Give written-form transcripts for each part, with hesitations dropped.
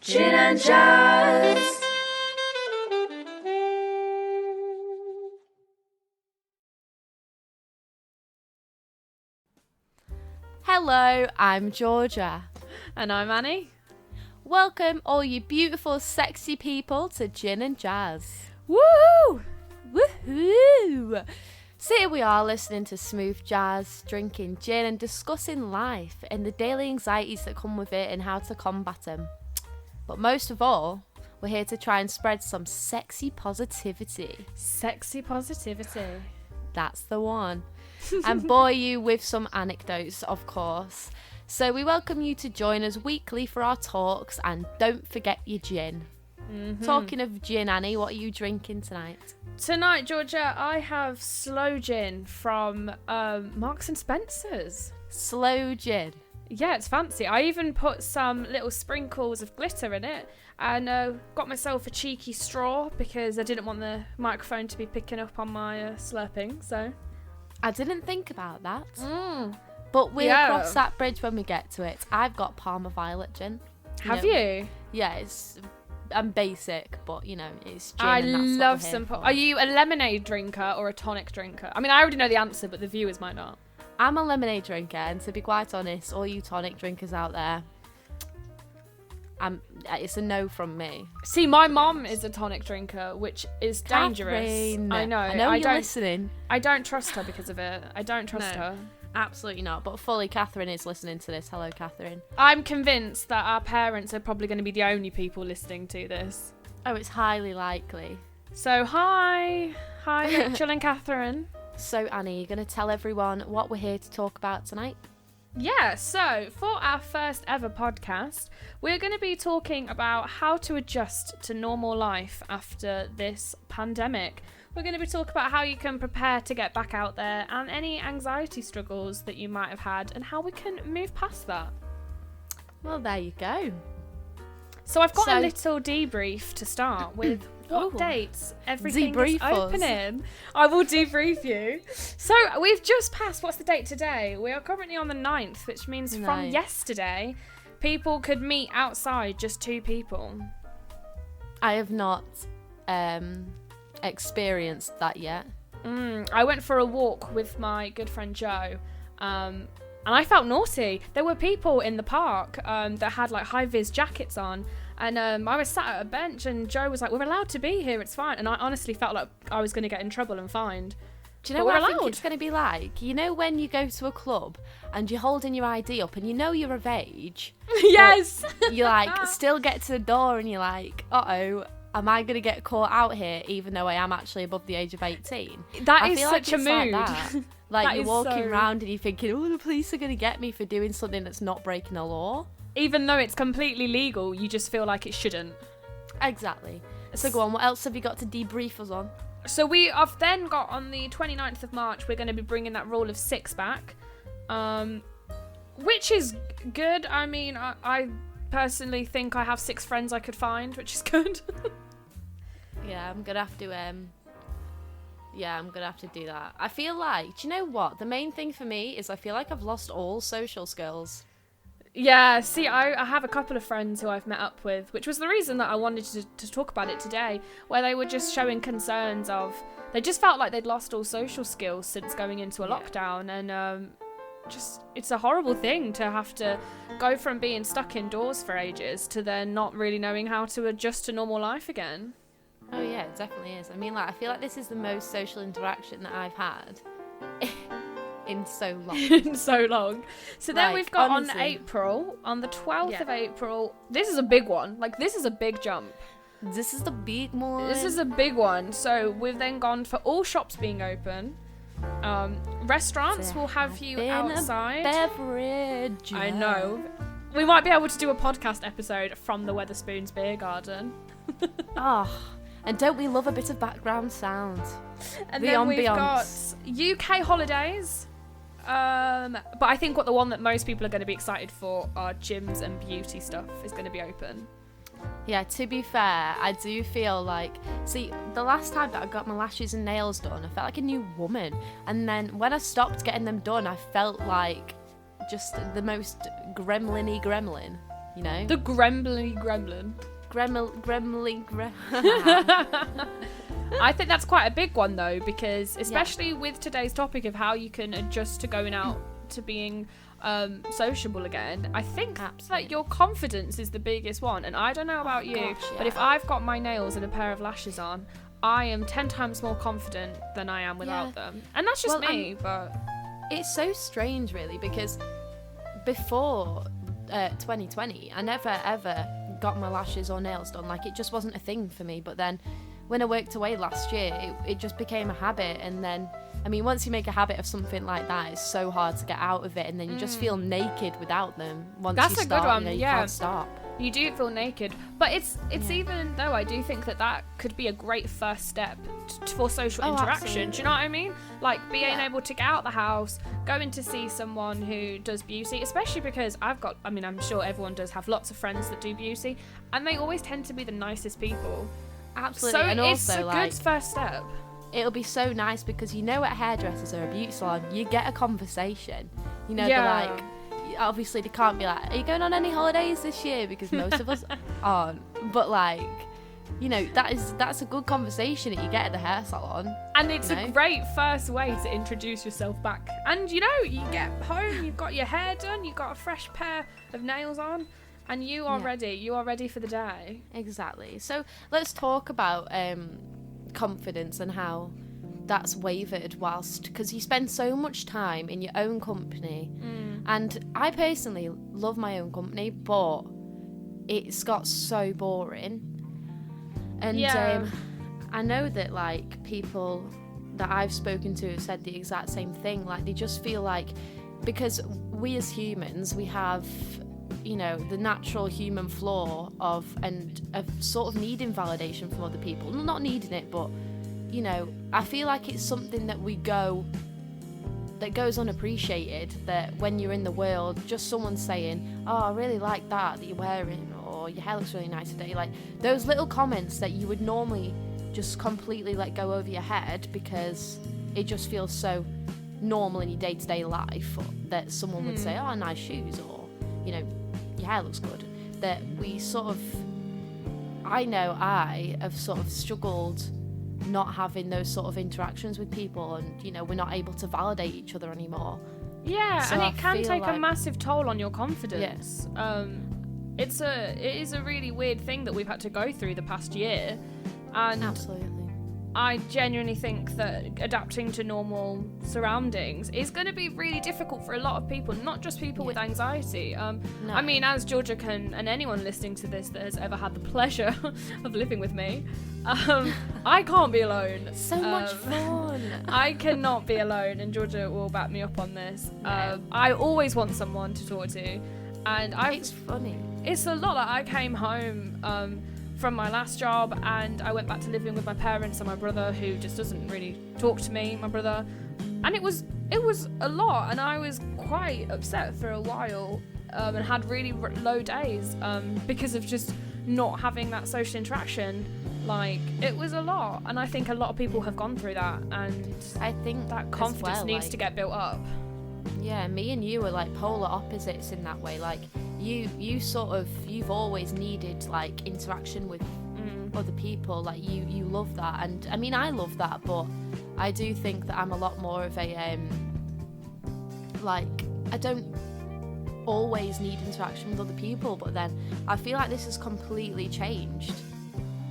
Gin and Jazz. Hello, I'm Georgia. And I'm Annie. Welcome, all you beautiful, sexy people, to Gin and Jazz. Woo! Woohoo! So here we are listening to smooth jazz, drinking gin and discussing life and the daily anxieties that come with it and how to combat them. But most of all, we're here to try and spread some sexy positivity. Sexy positivity. That's the one. And bore you with some anecdotes, of course. So we welcome you to join us weekly for our talks, and don't forget your gin. Talking of gin, Annie, what are you drinking tonight? Tonight, Georgia, I have slow gin from Marks and Spencer's. Slow gin. Yeah, it's fancy. I even put some little sprinkles of glitter in it and got myself a cheeky straw because I didn't want the microphone to be picking up on my slurping, so... I didn't think about that. But we'll cross that bridge when we get to it. I've got Parma Violet gin. Have you? Yeah, I'm basic, but you know, it's gin. I and that's love what some. for. Are you a lemonade drinker or a tonic drinker? I mean, I already know the answer, but the viewers might not. I'm a lemonade drinker, and to be quite honest, all you tonic drinkers out there, it's a no from me. See, my mum is a tonic drinker, which is dangerous. Catherine, I know. I know you're listening. I don't trust her because of it. I don't trust No. her. Absolutely not. But fully, Catherine is listening to this. Hello, Catherine. I'm convinced that our parents are probably going to be the only people listening to this. Oh, it's highly likely. So, hi, Rachel and Catherine. So, Annie, you're going to tell everyone what we're here to talk about tonight? Yeah, so for our first ever podcast, we're going to be talking about how to adjust to normal life after this pandemic. We're going to be talking about how you can prepare to get back out there and any anxiety struggles that you might have had and how we can move past that. Well, there you go. So I've got a little debrief to start with. What dates everything is opening? I will debrief you. So we've just passed, what's the date today? We are currently on the 9th, which means from yesterday, people could meet outside, just 2 people. I have not experienced that yet. I went for a walk with my good friend Joe, and I felt naughty. There were people in the park that had like high-vis jackets on, and I was sat at a bench and Joe was like, we're allowed to be here, it's fine. And I honestly felt like I was going to get in trouble and fined. Do you know what I think it's going to be like? You know when you go to a club and you're holding your ID up and you know you're of age? Yes! You like still get to the door and you're like, uh-oh, am I going to get caught out here even though I am actually above the age of 18? That is such a mood. Like that. Like that you're walking around and you're thinking, oh, the police are going to get me for doing something that's not breaking the law. Even though it's completely legal, you just feel like it shouldn't. Exactly. So go on, what else have you got to debrief us on? So we have then got on the 29th of March, we're going to be bringing that rule of 6 back, which is good. I mean, I personally think I have 6 friends I could find, which is good. Yeah, I'm going to have to... I'm going to have to do that. I feel like, do you know what? The main thing for me is I feel like I've lost all social skills. Yeah, see, I have a couple of friends who I've met up with, which was the reason that I wanted to talk about it today, where they were just showing concerns of, they just felt like they'd lost all social skills since going into a lockdown, and just, it's a horrible thing to have to go from being stuck indoors for ages to then not really knowing how to adjust to normal life again. Oh yeah, it definitely is. I mean, like, I feel like this is the most social interaction that I've had in so long. So then we've got honestly, on the 12th of April, this is a big one. Like, this is a big jump. This is the big one. This is a big one. So we've then gone for all shops being open. Restaurants will have you outside. Beverage. I know. We might be able to do a podcast episode from the Wetherspoons Beer Garden. And don't we love a bit of background sound? And then we've got UK holidays. But I think the one that most people are going to be excited for are gyms and beauty stuff is going to be open. Yeah, to be fair, I do feel like... See, the last time that I got my lashes and nails done, I felt like a new woman. And then when I stopped getting them done, I felt like just the most gremlin-y gremlin. you know? The gremlin. I think that's quite a big one though, because especially with today's topic of how you can adjust to going out to being sociable again, I think that your confidence is the biggest one. And I don't know about you, but if I've got my nails and a pair of lashes on, I am 10 times more confident than I am without them. And that's just me, but it's so strange really, because before 2020 I never ever got my lashes or nails done. Like, it just wasn't a thing for me. But then when I worked away last year, it just became a habit. And then, I mean, once you make a habit of something like that, it's so hard to get out of it, and then you just feel naked without them. Once that's you a start, good one. you know, you can't stop. You do feel naked, but it's even though I do think that could be a great first step for social interaction. Absolutely. Do you know what I mean? Like being able to get out the house, going to see someone who does beauty, especially because I'm sure everyone does have lots of friends that do beauty, and they always tend to be the nicest people. Absolutely. So and it's also, a good first step. It'll be so nice because you know, at hairdressers or a beauty salon, you get a conversation. You know, they're like, obviously they can't be like, are you going on any holidays this year? Because most of us aren't. But like, you know, that's a good conversation that you get at the hair salon. And it's a great first way to introduce yourself back. And you know, you get home, you've got your hair done, you've got a fresh pair of nails on, and you are ready. You are ready for the day. Exactly. So let's talk about confidence and how that's wavered because you spend so much time in your own company. And I personally love my own company, but it's got so boring. And I know that like people that I've spoken to have said the exact same thing. Like, they just feel like, because we as humans, we have, you know, the natural human flaw of sort of needing validation from other people. Not needing it, but, you know, I feel like it's something that that goes unappreciated, that when you're in the world, just someone saying, oh, I really like that you're wearing, or your hair looks really nice today. Like, those little comments that you would normally just completely let go over your head because it just feels so normal in your day-to-day life, that someone would say, oh, nice shoes, or, you know, your hair looks good. That we sort of, I know I have sort of struggled not having those sort of interactions with people, and, you know, we're not able to validate each other anymore. And it can take a massive toll on your confidence. It is a really weird thing that we've had to go through the past year, and absolutely, I genuinely think that adapting to normal surroundings is going to be really difficult for a lot of people, not just people with anxiety. I mean, as Georgia and anyone listening to this that has ever had the pleasure of living with me, I can't be alone. So much fun. I cannot be alone, and Georgia will back me up on this. I always want someone to talk to, and it's funny. It's a lot. Like, I came home from my last job, and I went back to living with my parents and my brother, who just doesn't really talk to me, my brother, and it was a lot, and I was quite upset for a while, and had really low days because of just not having that social interaction. Like, it was a lot, and I think a lot of people have gone through that, and I think that confidence needs to get built up. Yeah, me and you are like polar opposites in that way. Like, you've always needed like interaction with other people. Like, you love that, and I mean, I love that, but I do think that I'm a lot more of a like, I don't always need interaction with other people, but then I feel like this has completely changed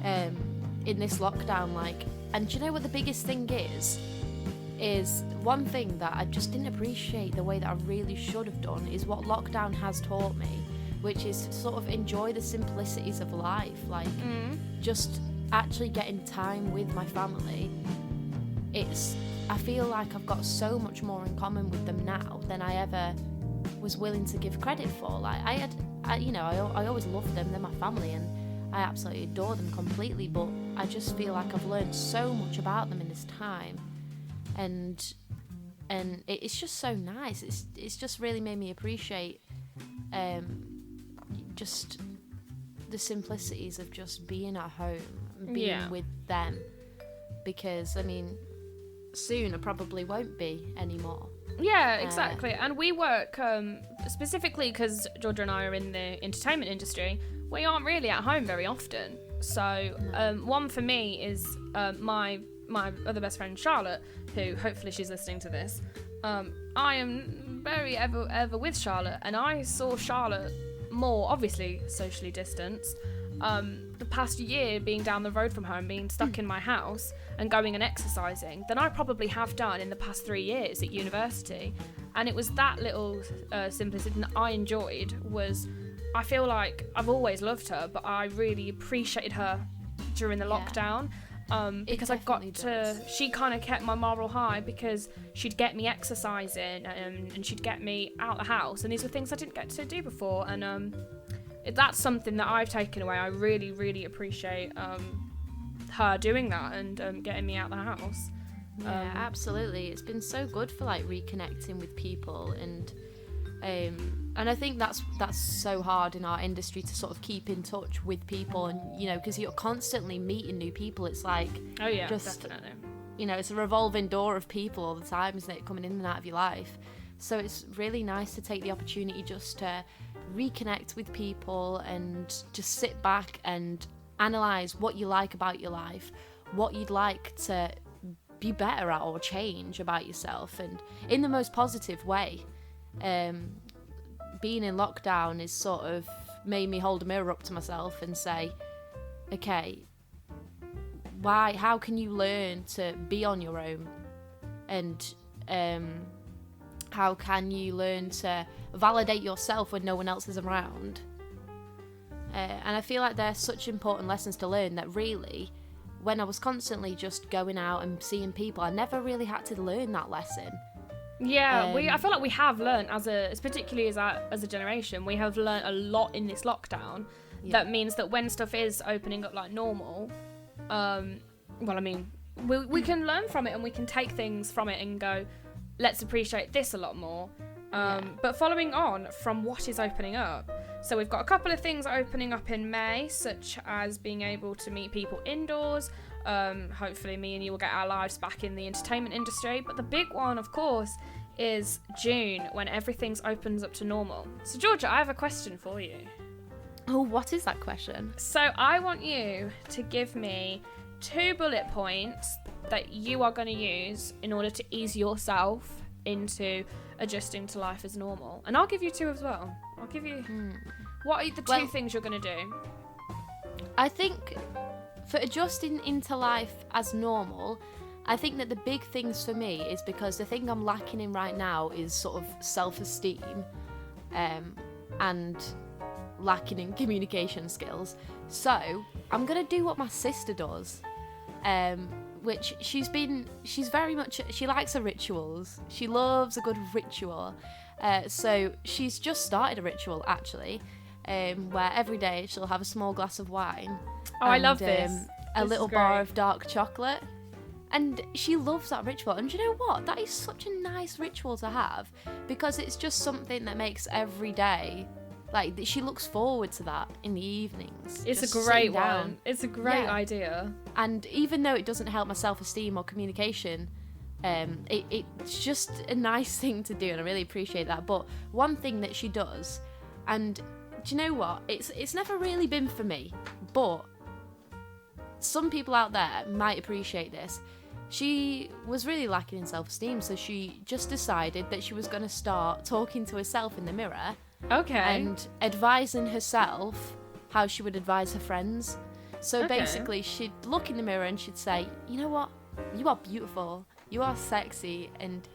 in this lockdown. Like, and do you know what the biggest thing is one thing that I just didn't appreciate the way that I really should have done, is what lockdown has taught me, which is to sort of enjoy the simplicities of life. Like, just actually getting time with my family. I feel like I've got so much more in common with them now than I ever was willing to give credit for. Like, I always loved them, they're my family, and I absolutely adore them completely, but I just feel like I've learned so much about them in this time, and it's just so nice. It's just really made me appreciate just the simplicities of just being at home and being with them, because I mean, soon I probably won't be anymore. Yeah, exactly. And we work specifically because Georgia and I are in the entertainment industry. We aren't really at home very often. So one for me is my other best friend Charlotte, who hopefully she's listening to this. I am very ever with Charlotte, and I saw Charlotte more, obviously socially distanced, the past year being down the road from home, being stuck in my house and going and exercising than I probably have done in the past 3 years at university. And it was that little simplicity that I enjoyed. Was I feel like I've always loved her, but I really appreciated her during the lockdown. Because I got to, she kind of kept my moral high, because she'd get me exercising and she'd get me out the house, and these were things I didn't get to do before, and that's something that I've taken away. I really, really appreciate her doing that and getting me out the house. Yeah, absolutely. It's been so good for like reconnecting with people, and I think that's so hard in our industry to sort of keep in touch with people, and you know, because you're constantly meeting new people. It's like, oh yeah, just, definitely. You know, it's a revolving door of people all the time, isn't it, coming in and out of your life? So it's really nice to take the opportunity just to reconnect with people and just sit back and analyse what you like about your life, what you'd like to be better at or change about yourself, and in the most positive way. Being in lockdown is sort of made me hold a mirror up to myself and say, okay, how can you learn to be on your own, and how can you learn to validate yourself when no one else is around? And I feel like they're such important lessons to learn that really, when I was constantly just going out and seeing people, I never really had to learn that lesson. Yeah, I feel like we have learned particularly as a generation, we have learned a lot in this lockdown. Yeah. That means that when stuff is opening up like normal, well, I mean, we can learn from it, and we can take things from it and go, let's appreciate this a lot more. But following on from what is opening up, so we've got a couple of things opening up in May, such as being able to meet people indoors. Hopefully me and you will get our lives back in the entertainment industry. But the big one, of course, is June, when everything opens up to normal. So Georgia, I have a question for you. Oh, what is that question? So I want you to give me 2 bullet points that you are going to use in order to ease yourself into adjusting to life as normal. And I'll give you 2 as well. I'll give you... What are the 2 things you're going to do? I think for adjusting into life as normal, I think that the big things for me is because the thing I'm lacking in right now is sort of self-esteem, and lacking in communication skills. So I'm going to do what my sister does, which she's very much, she likes her rituals. She loves a good ritual. So she's just started a ritual, actually, where every day she'll have a small glass of wine. Oh, I love this. A little bar of dark chocolate. And she loves that ritual. And do you know what? That is such a nice ritual to have, because it's just something that makes every day, like, she looks forward to that in the evenings. It's a great one. It's a great idea. And even though it doesn't help my self-esteem or communication, it's just a nice thing to do, and I really appreciate that. But one thing that she does, and do you know what? It's never really been for me, but some people out there might appreciate this. She was really lacking in self-esteem, so she just decided that she was going to start talking to herself in the mirror. Okay. And advising herself how she would advise her friends. So basically, she'd look in the mirror and she'd say, you know what? You are beautiful. You are sexy. And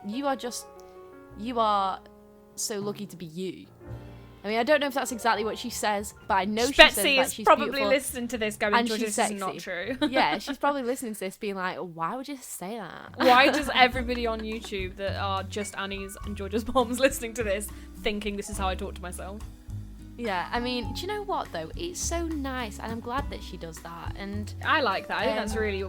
you are so lucky to be you. I mean, I don't know if that's exactly what she says, but I know she says that she's probably beautiful, listening to this going, and Georgia, she's this sexy. is not true. Yeah, she's probably listening to this being like, why would you say that? Why does everybody on YouTube that are just Annie's and Georgia's moms listening to this thinking this is how I talk to myself? Yeah, I mean, do you know what, though? It's so nice, and I'm glad that she does that. And I like that. I think that's really,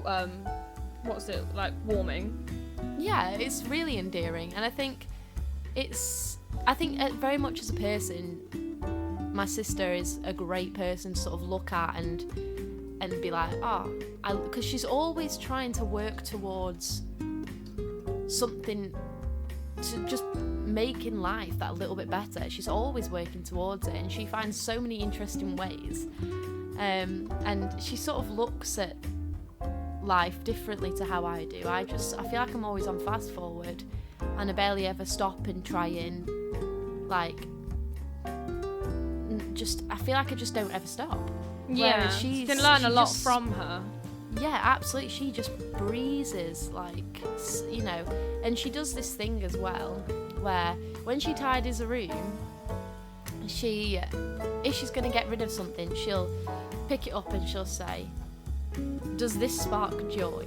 warming. Yeah, it's really endearing, and I think very much as a person, my sister is a great person to sort of look at and be like, because she's always trying to work towards something to just making life that little bit better. She's always working towards it, and she finds so many interesting ways. And she sort of looks at life differently to how I do. I feel like I'm always on fast forward, and I barely ever stop and try and like I feel like I just don't ever stop. Yeah, you can learn a lot from her. Yeah, absolutely. She just breezes, and she does this thing as well, where when she tidies a room, if she's going to get rid of something, she'll pick it up and she'll say, "Does this spark joy?"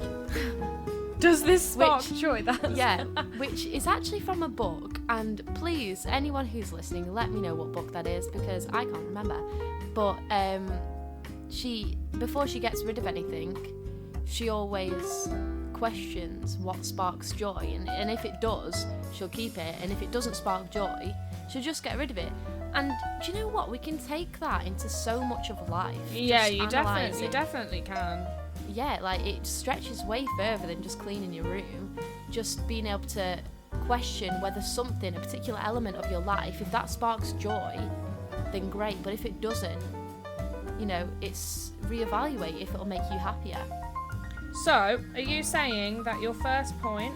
Does this spark joy? Yeah, which is actually from a book, and please, anyone who's listening, let me know what book that is, because I can't remember. But before she gets rid of anything, she always questions what sparks joy, and if it does, she'll keep it, and if it doesn't spark joy, she'll just get rid of it. And do you know what? We can take that into so much of life. Yeah, you definitely can. Yeah, like it stretches way further than just cleaning your room. Just being able to question whether something, a particular element of your life, if that sparks joy, then great. But if it doesn't, it's reevaluate if it'll make you happier. So, are you saying that your first point...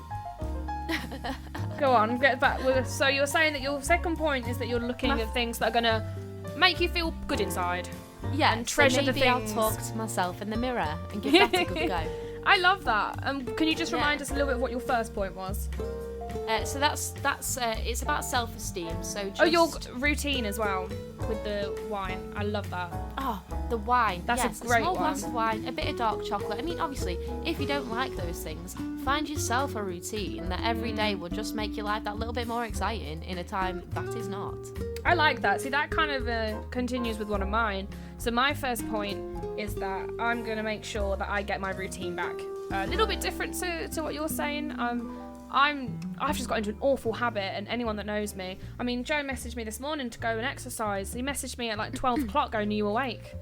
Go on, get back. So you're saying that your second point is that you're looking at things that are going to make you feel good inside. Yeah, and treasure so maybe the things. I'll talk to myself in the mirror and give that a good go. I love that. Can you just remind us a little bit of what your first point was? So that's it's about self-esteem. So your routine as well with the wine. I love that. Oh, the wine. That's a great small one. glass of wine, a bit of dark chocolate. I mean, obviously, if you don't like those things, find yourself a routine that every day will just make your life that little bit more exciting in a time that is not. I like that. See, that kind of continues with one of mine. So my first point is that I'm going to make sure that I get my routine back. A little bit different to what you're saying. I've just got into an awful habit, and anyone that knows me, I mean, Joe messaged me this morning to go and exercise. He messaged me at like 12 o'clock going, "Are you awake?"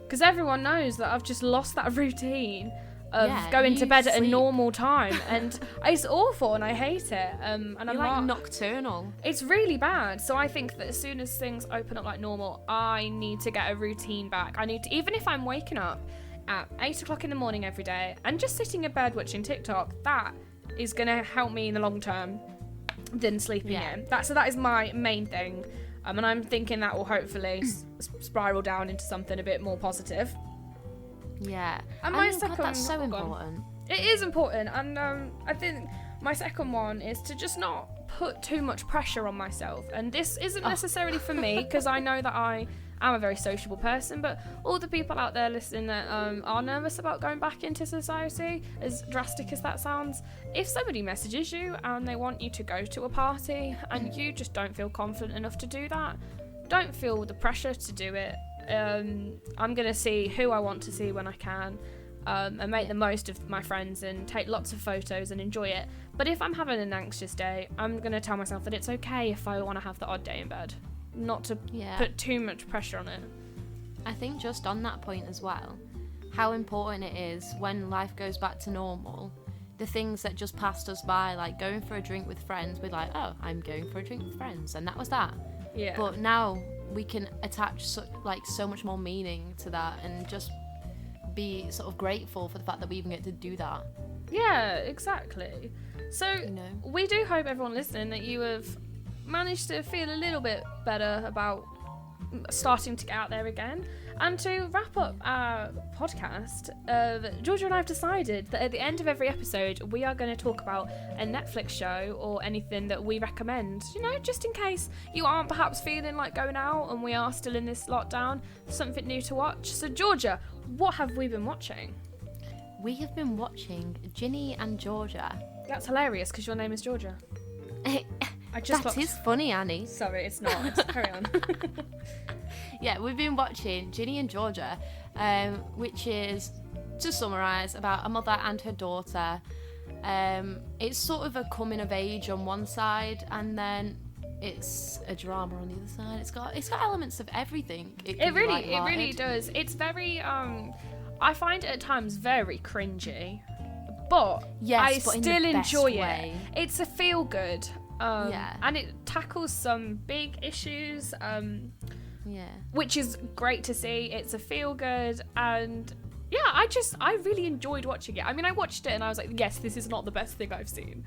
Because everyone knows that I've just lost that routine of going to bed at a normal time, and it's awful, and I hate it. And You're like nocturnal. It's really bad. So I think that as soon as things open up like normal, I need to get a routine back. I need to, even if I'm waking up at 8 o'clock in the morning every day and just sitting in bed watching TikTok, that is going to help me in the long term than sleeping in. That is my main thing. And I'm thinking that will hopefully spiral down into something a bit more positive. Yeah. And my second... God, that's so important. It is important. And I think my second one is to just not put too much pressure on myself. And this isn't necessarily for me, because I know that I'm a very sociable person, but all the people out there listening that are nervous about going back into society, as drastic as that sounds, if somebody messages you and they want you to go to a party and you just don't feel confident enough to do that, don't feel the pressure to do it. I'm going to see who I want to see when I can, and make the most of my friends and take lots of photos and enjoy it. But if I'm having an anxious day, I'm going to tell myself that it's okay if I want to have the odd day in bed. Not to put too much pressure on it. I think just on that point as well, how important it is when life goes back to normal, the things that just passed us by, like going for a drink with friends, we're like, oh, I'm going for a drink with friends, and that was that. Yeah. But now we can attach so much more meaning to that, and just be sort of grateful for the fact that we even get to do that. Yeah, exactly. So we do hope, everyone listening, that you have managed to feel a little bit better about starting to get out there again. And to wrap up our podcast, Georgia and I have decided that at the end of every episode we are going to talk about a Netflix show or anything that we recommend, just in case you aren't perhaps feeling like going out and we are still in this lockdown, something new to watch. So Georgia, what have we been watching? We have been watching Ginny and Georgia. That's hilarious because your name is Georgia. That is funny, Annie. Sorry, it's not. Just carry on. Yeah, we've been watching Ginny and Georgia, which is, to summarise, about a mother and her daughter. It's sort of a coming of age on one side, and then it's a drama on the other side. It's got elements of everything. It really does. It's very I find it at times very cringy, but I still enjoy it. It's a feel good. And it tackles some big issues, which is great to see. It's a feel good, and yeah, I really enjoyed watching it. I mean, I watched it and I was like, yes, this is not the best thing I've seen.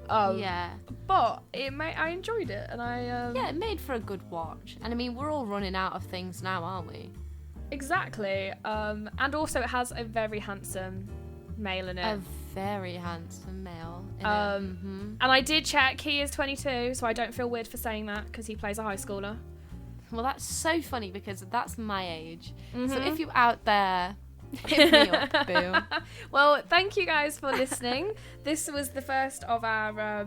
But I enjoyed it, and it made for a good watch. And I mean, we're all running out of things now, aren't we? Exactly. And also it has a very handsome male in it. A very handsome male in it. And I did check, he is 22, so I don't feel weird for saying that, because he plays a high schooler. Well, that's so funny, because that's my age. So if you're out there, hit me up, boo. Well, thank you guys for listening. This was the first of our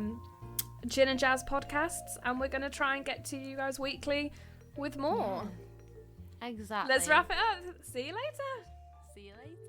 Gin and Jazz podcasts, and we're going to try and get to you guys weekly with more. Exactly. Let's wrap it up. See you later. See you later.